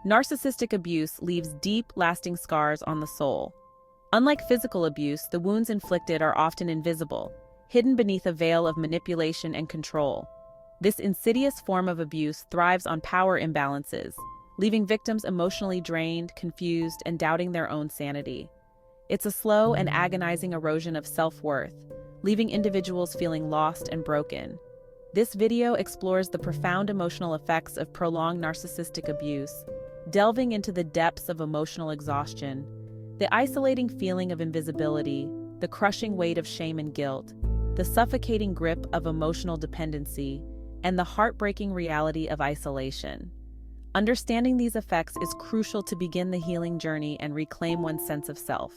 Narcissistic abuse leaves deep, lasting scars on the soul. Unlike physical abuse, the wounds inflicted are often invisible, hidden beneath a veil of manipulation and control. This insidious form of abuse thrives on power imbalances, leaving victims emotionally drained, confused, and doubting their own sanity. It's a slow and agonizing erosion of self-worth, leaving individuals feeling lost and broken. This video explores the profound emotional effects of prolonged narcissistic abuse, delving into the depths of emotional exhaustion, the isolating feeling of invisibility, the crushing weight of shame and guilt, the suffocating grip of emotional dependency, and the heartbreaking reality of isolation. Understanding these effects is crucial to begin the healing journey and reclaim one's sense of self.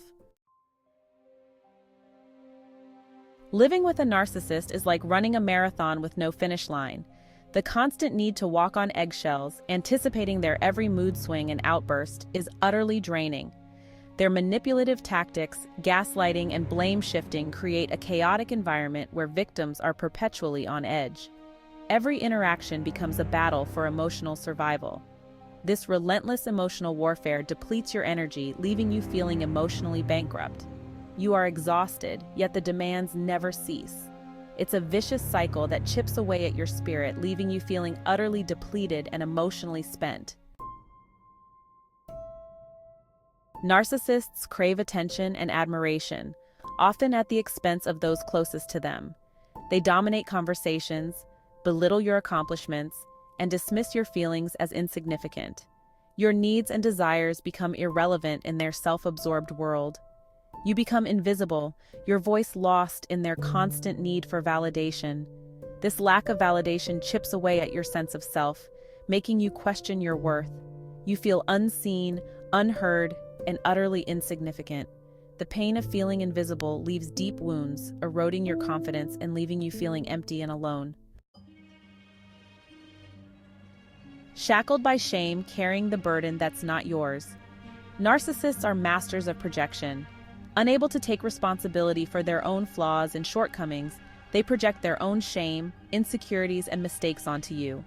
Living with a narcissist is like running a marathon with no finish line. The constant need to walk on eggshells, anticipating their every mood swing and outburst, is utterly draining. Their manipulative tactics, gaslighting, and blame shifting create a chaotic environment where victims are perpetually on edge. Every interaction becomes a battle for emotional survival. This relentless emotional warfare depletes your energy, leaving you feeling emotionally bankrupt. You are exhausted, yet the demands never cease. It's a vicious cycle that chips away at your spirit, leaving you feeling utterly depleted and emotionally spent. Narcissists crave attention and admiration, often at the expense of those closest to them. They dominate conversations, belittle your accomplishments, and dismiss your feelings as insignificant. Your needs and desires become irrelevant in their self-absorbed world. You become invisible, your voice lost in their constant need for validation. This lack of validation chips away at your sense of self, making you question your worth. You feel unseen, unheard, and utterly insignificant. The pain of feeling invisible leaves deep wounds, eroding your confidence and leaving you feeling empty and alone. Shackled by shame, carrying the burden that's not yours. Narcissists are masters of projection. Unable to take responsibility for their own flaws and shortcomings, they project their own shame, insecurities, and mistakes onto you.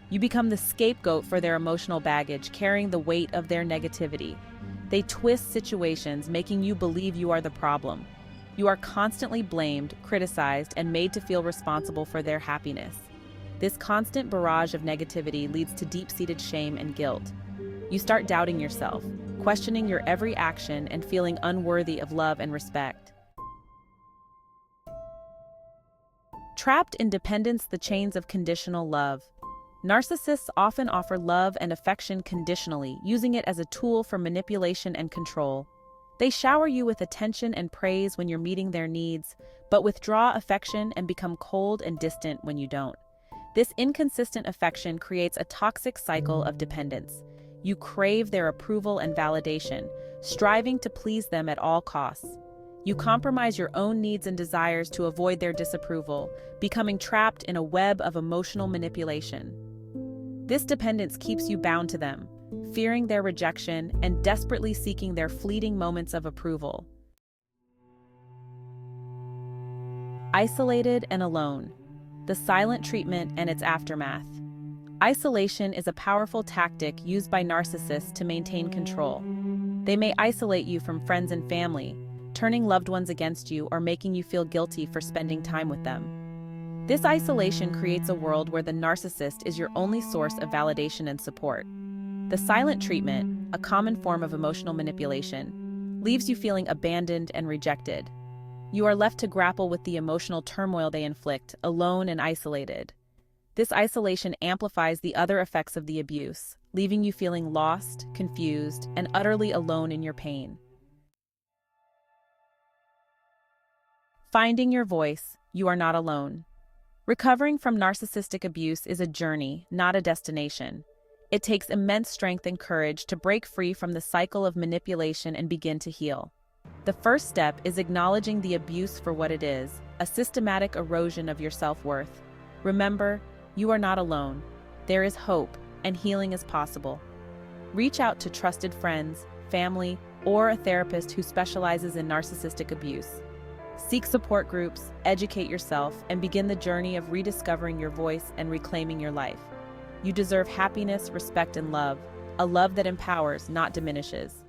You become the scapegoat for their emotional baggage, carrying the weight of their negativity. They twist situations, making you believe you are the problem. You are constantly blamed, criticized, and made to feel responsible for their happiness. This constant barrage of negativity leads to deep-seated shame and guilt. You start doubting yourself, questioning your every action, and feeling unworthy of love and respect. Trapped in dependence, the chains of conditional love. Narcissists often offer love and affection conditionally, using it as a tool for manipulation and control. They shower you with attention and praise when you're meeting their needs, but withdraw affection and become cold and distant when you don't. This inconsistent affection creates a toxic cycle of dependence. You crave their approval and validation, striving to please them at all costs. You compromise your own needs and desires to avoid their disapproval, becoming trapped in a web of emotional manipulation. This dependence keeps you bound to them, fearing their rejection and desperately seeking their fleeting moments of approval. Isolated and alone. The silent treatment and its aftermath. Isolation is a powerful tactic used by narcissists to maintain control. They may isolate you from friends and family, turning loved ones against you or making you feel guilty for spending time with them. This isolation creates a world where the narcissist is your only source of validation and support. The silent treatment, a common form of emotional manipulation, leaves you feeling abandoned and rejected. You are left to grapple with the emotional turmoil they inflict, alone and isolated. This isolation amplifies the other effects of the abuse, leaving you feeling lost, confused, and utterly alone in your pain. Finding your voice, you are not alone. Recovering from narcissistic abuse is a journey, not a destination. It takes immense strength and courage to break free from the cycle of manipulation and begin to heal. The first step is acknowledging the abuse for what it is, a systematic erosion of your self-worth. Remember, you are not alone. There is hope, and healing is possible. Reach out to trusted friends, family, or a therapist who specializes in narcissistic abuse. Seek support groups, educate yourself, and begin the journey of rediscovering your voice and reclaiming your life. You deserve happiness, respect, and love, a love that empowers, not diminishes.